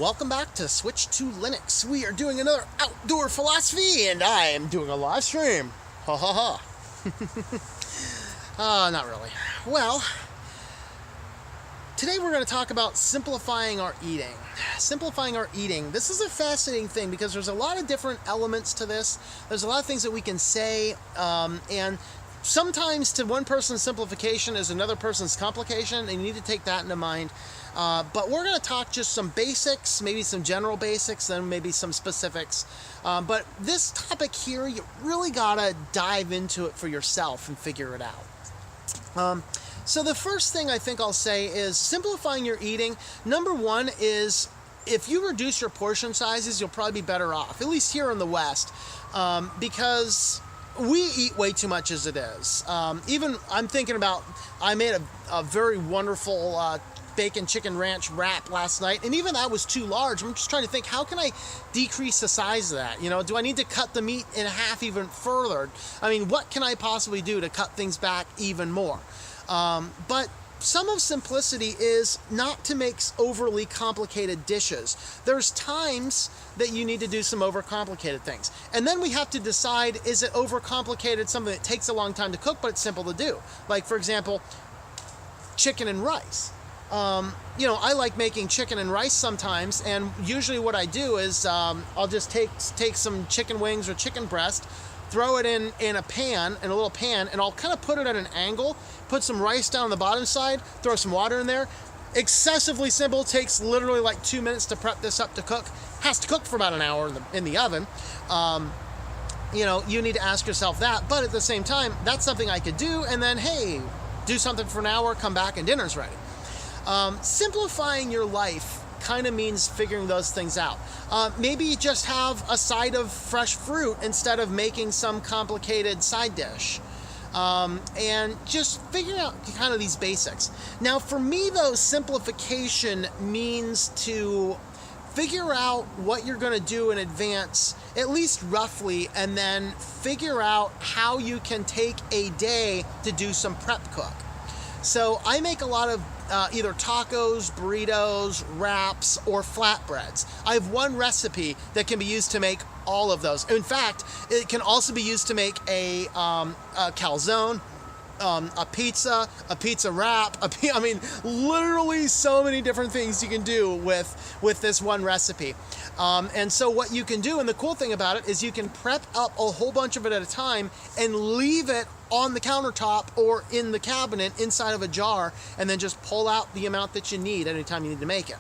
Welcome back to Switch to Linux. We are doing another outdoor philosophy, and I am doing a live stream. Ha ha ha. Not really. Well, today we're going to talk about simplifying our eating. Simplifying our eating. This is a fascinating thing because there's a lot of different elements to this. There's a lot of things that we can say, and sometimes to one person's simplification is another person's complication, and you need to take that into mind. But we're going to talk just some basics, maybe some general basics, then maybe some specifics. But this topic here, you really got to dive into it for yourself and figure it out. So the first thing I think I'll say is simplifying your eating. Number one is if you reduce your portion sizes, you'll probably be better off, at least here in the West, because we eat way too much as it is. Even I'm thinking about, I made a very wonderful bacon chicken ranch wrap last night, and even that was too large. I'm just trying to think, how can I decrease the size of that? You know, do I need to cut the meat in half even further? I mean, what can I possibly do to cut things back even more? But some of simplicity is not to make overly complicated dishes. There's times that you need to do some overcomplicated things. And then we have to decide, is it overcomplicated, something that takes a long time to cook, but it's simple to do? Like, for example, chicken and rice. You know, I like making chicken and rice sometimes, and usually what I do is I'll just take some chicken wings or chicken breast, throw it in a little pan, and I'll kind of put it at an angle, put some rice down on the bottom side, throw some water in there. Excessively simple, takes literally like 2 minutes to prep this up to cook. Has to cook for about an hour in the oven. You know, you need to ask yourself that, but at the same time, that's something I could do, and then, hey, do something for an hour, come back, and dinner's ready. Simplifying your life kind of means figuring those things out. Maybe just have a side of fresh fruit instead of making some complicated side dish. And just figure out kind of these basics. Now, for me, though, simplification means to figure out what you're going to do in advance, at least roughly, and then figure out how you can take a day to do some prep cook. So I make a lot of either tacos, burritos, wraps, or flatbreads. I have one recipe that can be used to make all of those. In fact, it can also be used to make a calzone, a pizza wrap. I mean, literally so many different things you can do with this one recipe. And so what you can do, and the cool thing about it, is you can prep up a whole bunch of it at a time and leave it on the countertop or in the cabinet inside of a jar, and then just pull out the amount that you need anytime you need to make it.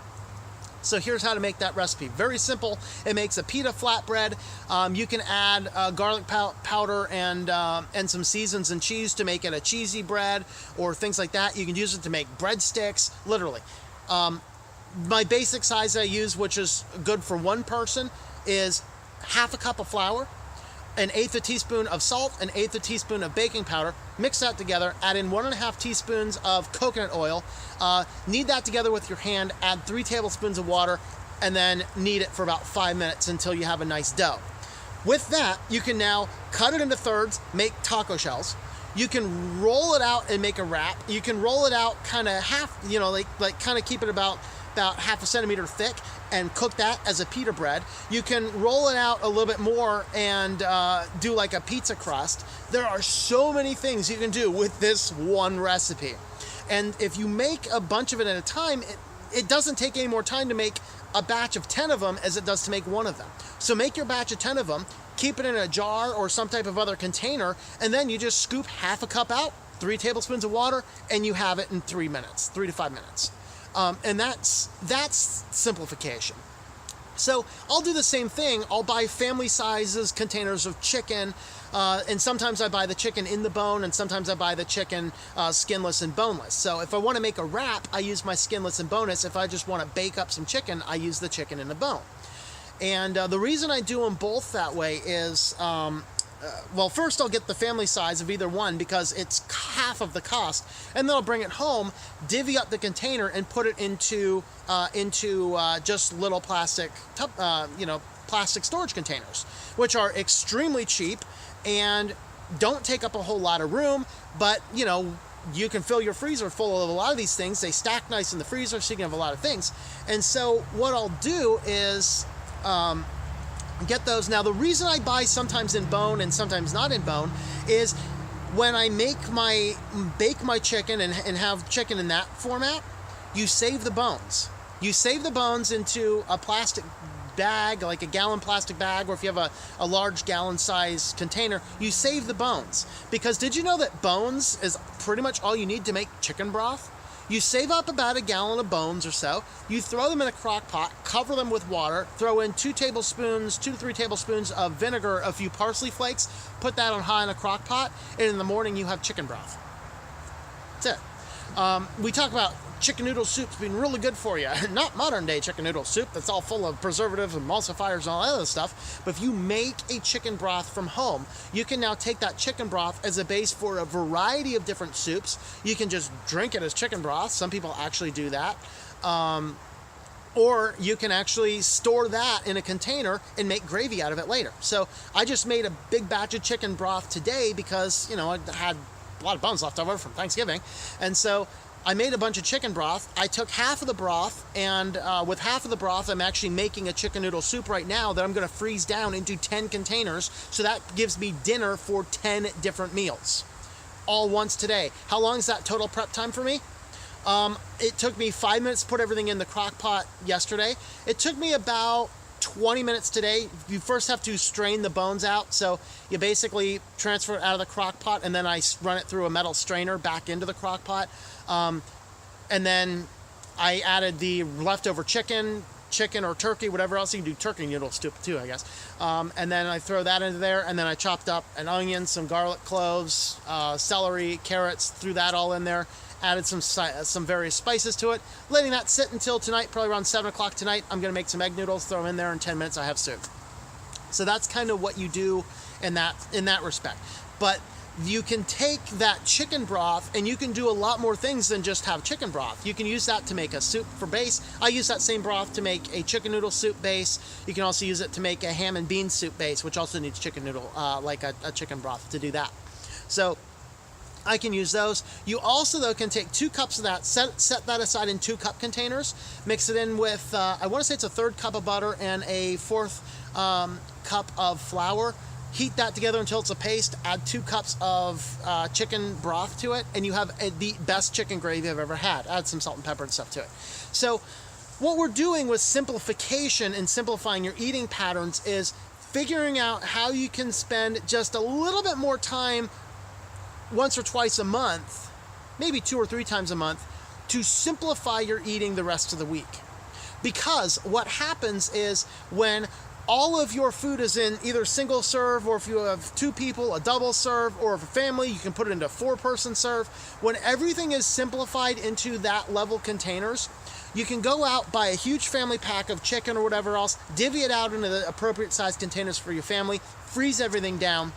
So here's how to make that recipe. Very simple. It makes a pita flatbread. You can add garlic powder and some seasons and cheese to make it a cheesy bread or things like that. You can use it to make breadsticks, literally. My basic size I use, which is good for one person, is half a cup of flour, 1/8 a teaspoon of salt, 1/8 a teaspoon of baking powder. Mix that together, add in 1.5 teaspoons of coconut oil, knead that together with your hand, add 3 tablespoons of water, and then knead it for about 5 minutes until you have a nice dough. With that, you can now cut it into thirds, make taco shells. You can roll it out and make a wrap. You can roll it out kind of half, you know, like kind of keep it about half a centimeter thick and cook that as a pita bread. You can roll it out a little bit more and do like a pizza crust. There are so many things you can do with this one recipe. And if you make a bunch of it at a time, it doesn't take any more time to make a batch of 10 of them as it does to make one of them. So make your batch of 10 of them, keep it in a jar or some type of other container, and then you just scoop half a cup out, 3 tablespoons of water, and you have it in 3 to 5 minutes. And that's simplification. So I'll do the same thing. I'll buy family sizes containers of chicken, and sometimes I buy the chicken in the bone, and sometimes I buy the chicken skinless and boneless. So if I want to make a wrap, I use my skinless and boneless. If I just want to bake up some chicken, I use the chicken in the bone. And the reason I do them both that way is, well, first I'll get the family size of either one because it's half of the cost, and then I'll bring it home, divvy up the container, and put it into just little plastic storage containers, which are extremely cheap and don't take up a whole lot of room, but you can fill your freezer full of a lot of these things. They stack nice in the freezer, so you can have a lot of things. And so what I'll do is get those. Now, the reason I buy sometimes in bone and sometimes not in bone is when I bake my chicken and have chicken in that format, you save the bones. You save the bones into a plastic bag, like a gallon plastic bag, or if you have a large gallon size container, you save the bones. Because did you know that bones is pretty much all you need to make chicken broth? You save up about a gallon of bones or so, you throw them in a crock pot, cover them with water, throw in 2 to 3 tablespoons of vinegar, a few parsley flakes, put that on high in a crock pot, and in the morning you have chicken broth. That's it. We talk about chicken noodle soups being really good for you. Not modern day chicken noodle soup that's all full of preservatives and emulsifiers and all that other stuff. But if you make a chicken broth from home, you can now take that chicken broth as a base for a variety of different soups. You can just drink it as chicken broth. Some people actually do that. Or you can actually store that in a container and make gravy out of it later. So I just made a big batch of chicken broth today because, I had a lot of bones left over from Thanksgiving. And so I made a bunch of chicken broth. I took half of the broth, and with half of the broth, I'm actually making a chicken noodle soup right now that I'm going to freeze down into 10 containers. So that gives me dinner for 10 different meals, all once today. How long is that total prep time for me? It took me 5 minutes to put everything in the crock pot yesterday. It took me about 20 minutes today. You first have to strain the bones out. So you basically transfer it out of the crock pot, and then I run it through a metal strainer back into the crock pot. And then I added the leftover chicken or turkey, whatever else. You can do turkey noodle soup too, I guess. And then I throw that into there, and then I chopped up an onion, some garlic cloves, celery, carrots, threw that all in there, added some various spices to it, letting that sit until tonight, probably around 7 o'clock tonight. I'm going to make some egg noodles, throw them in there. In 10 minutes I have soup. So that's kind of what you do in that respect. But you can take that chicken broth and you can do a lot more things than just have chicken broth. You can use that to make a soup for base. I use that same broth to make a chicken noodle soup base. You can also use it to make a ham and bean soup base, which also needs chicken noodle, like a chicken broth to do that. So I can use those. You also, though, can take 2 cups of that, set that aside in 2-cup containers, mix it in with, I want to say it's a 1/3 cup of butter and a 1/4 cup of flour. Heat that together until it's a paste, add 2 cups of chicken broth to it, and you have the best chicken gravy I've ever had. Add some salt and pepper and stuff to it. So what we're doing with simplification and simplifying your eating patterns is figuring out how you can spend just a little bit more time once or twice a month, maybe 2 or 3 times a month, to simplify your eating the rest of the week. Because what happens is when all of your food is in either single serve, or if you have 2 people, a double serve, or if a family, you can put it into 4-person serve. When everything is simplified into that level containers, you can go out, buy a huge family pack of chicken or whatever else, divvy it out into the appropriate size containers for your family, freeze everything down,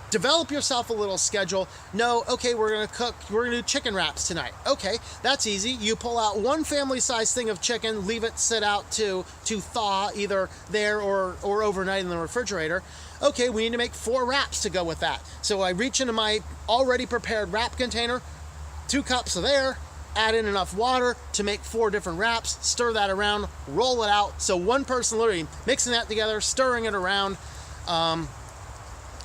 develop yourself a little schedule. No, okay, we're gonna do chicken wraps tonight. Okay, that's easy. You pull out 1 family size thing of chicken, leave it sit out to thaw, either there or overnight in the refrigerator. Okay, we need to make 4 wraps to go with that. So I reach into my already prepared wrap container, 2 cups of there, add in enough water to make 4 different wraps, stir that around, roll it out. So one person literally mixing that together, stirring it around,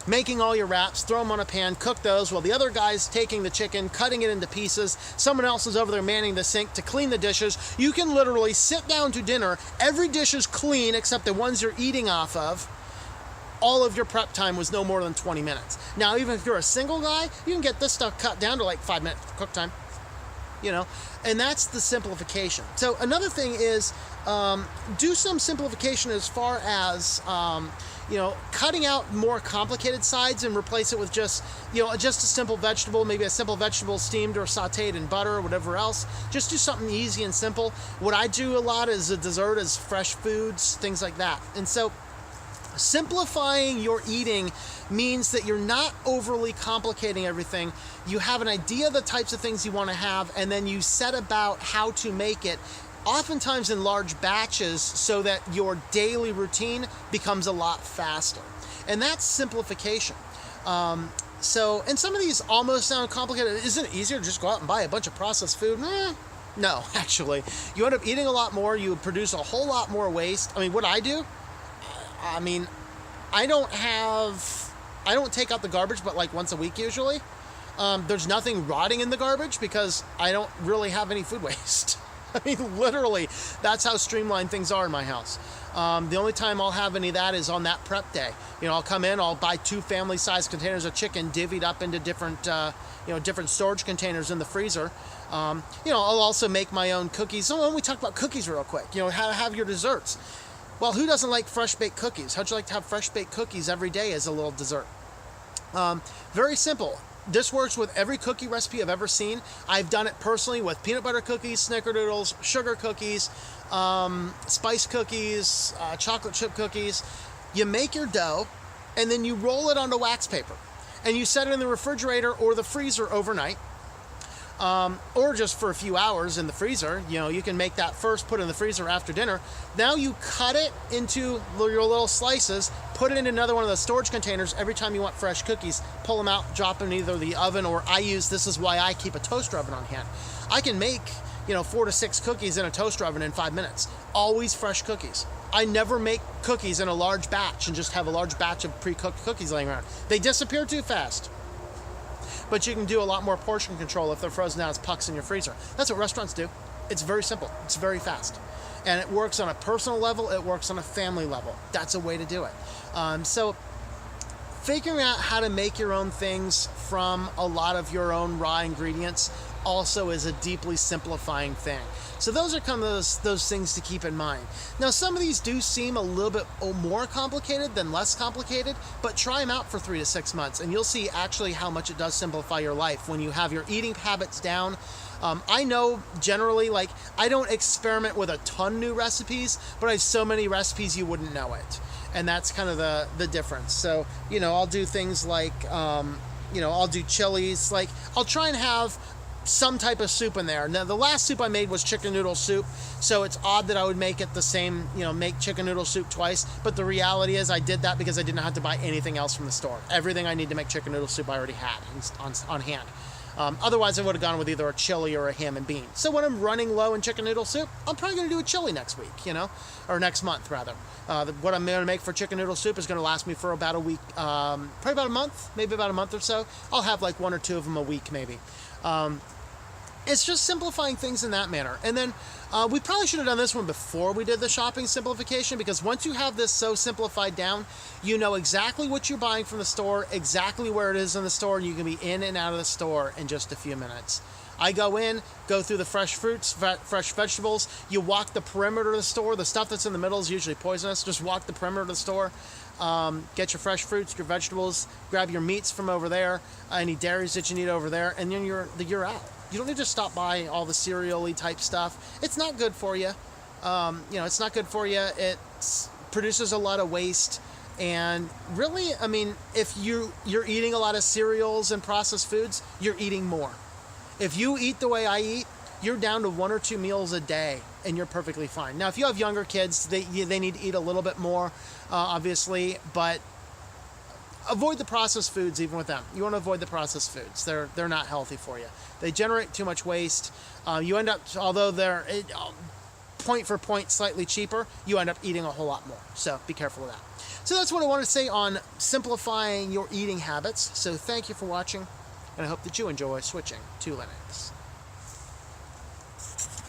making all your wraps, throw them on a pan, cook those while the other guy's taking the chicken, cutting it into pieces. Someone else is over there manning the sink to clean the dishes. You can literally sit down to dinner. Every dish is clean except the ones you're eating off of. All of your prep time was no more than 20 minutes. Now, even if you're a single guy, you can get this stuff cut down to like 5 minutes cook time, and that's the simplification. So another thing is do some simplification as far as cutting out more complicated sides and replace it with just a simple vegetable, maybe a simple vegetable steamed or sauteed in butter or whatever else. Just do something easy and simple. What I do a lot as a dessert is fresh foods, things like that. And so simplifying your eating means that you're not overly complicating everything. You have an idea of the types of things you want to have, and then you set about how to make it, oftentimes in large batches, so that your daily routine becomes a lot faster. And that's simplification. So, and some of these almost sound complicated. Isn't it easier to just go out and buy a bunch of processed food? No, actually. You end up eating a lot more. You produce a whole lot more waste. I mean, what I do, I mean, I don't take out the garbage, but like once a week usually. There's nothing rotting in the garbage because I don't really have any food waste. I mean, literally, that's how streamlined things are in my house. The only time I'll have any of that is on that prep day. You know, I'll come in, I'll buy 2 family-sized containers of chicken divvied up into different, different storage containers in the freezer. I'll also make my own cookies. So when we talk about cookies real quick, how to have your desserts. Well, who doesn't like fresh-baked cookies? How'd you like to have fresh-baked cookies every day as a little dessert? Very simple. This works with every cookie recipe I've ever seen. I've done it personally with peanut butter cookies, snickerdoodles, sugar cookies, spice cookies, chocolate chip cookies. You make your dough, and then you roll it onto wax paper. And you set it in the refrigerator or the freezer overnight, or just for a few hours in the freezer. You can make that first, put it in the freezer after dinner. Now you cut it into your little slices, put it in another one of the storage containers. Every time you want fresh cookies, pull them out, drop them in either the oven, or this is why I keep a toaster oven on hand. I can make, 4 to 6 cookies in a toaster oven in 5 minutes. Always fresh cookies. I never make cookies in a large batch and just have a large batch of pre-cooked cookies laying around. They disappear too fast. But you can do a lot more portion control if they're frozen down as pucks in your freezer. That's what restaurants do. It's very simple. It's very fast. And it works on a personal level. It works on a family level. That's a way to do it. So figuring out how to make your own things from a lot of your own raw ingredients also is a deeply simplifying thing. So those are kind of those things to keep in mind. Now, some of these do seem a little bit more complicated than less complicated, but try them out for 3 to 6 months, and you'll see actually how much it does simplify your life when you have your eating habits down. I know generally, I don't experiment with a ton new recipes, but I have so many recipes you wouldn't know it. And that's kind of the difference. So, I'll do things like, I'll do chilies. I'll try and have some type of soup in there. Now, the last soup I made was chicken noodle soup, so it's odd that I would make it the same, make chicken noodle soup twice, but the reality is I did that because I didn't have to buy anything else from the store. Everything I need to make chicken noodle soup I already had on hand. Otherwise, I would have gone with either a chili or a ham and bean. So when I'm running low in chicken noodle soup, I'm probably going to do a chili next week, or next month, rather. What I'm going to make for chicken noodle soup is going to last me for about a week, probably about a month, maybe about a month or so. I'll have 1 or 2 of them a week, maybe. It's just simplifying things in that manner. And then we probably should have done this one before we did the shopping simplification, because once you have this so simplified down, you know exactly what you're buying from the store, exactly where it is in the store, and you can be in and out of the store in just a few minutes. I go in, go through the fresh fruits, fresh vegetables. You walk the perimeter of the store. The stuff that's in the middle is usually poisonous. Just walk the perimeter of the store. Get your fresh fruits, your vegetables, grab your meats from over there, any dairies that you need over there, and then you're out. You don't need to stop by all the cereal-y type stuff. It's not good for you. It's not good for you. It produces a lot of waste. And really, I mean, if you're eating a lot of cereals and processed foods, you're eating more. If you eat the way I eat, you're down to 1 or 2 meals a day, and you're perfectly fine. Now, if you have younger kids, they need to eat a little bit more, obviously, but avoid the processed foods even with them. You want to avoid the processed foods. They're not healthy for you. They generate too much waste. You end up, although they're point for point slightly cheaper, you end up eating a whole lot more. So be careful of that. So that's what I want to say on simplifying your eating habits. So thank you for watching, and I hope that you enjoy switching to Linux.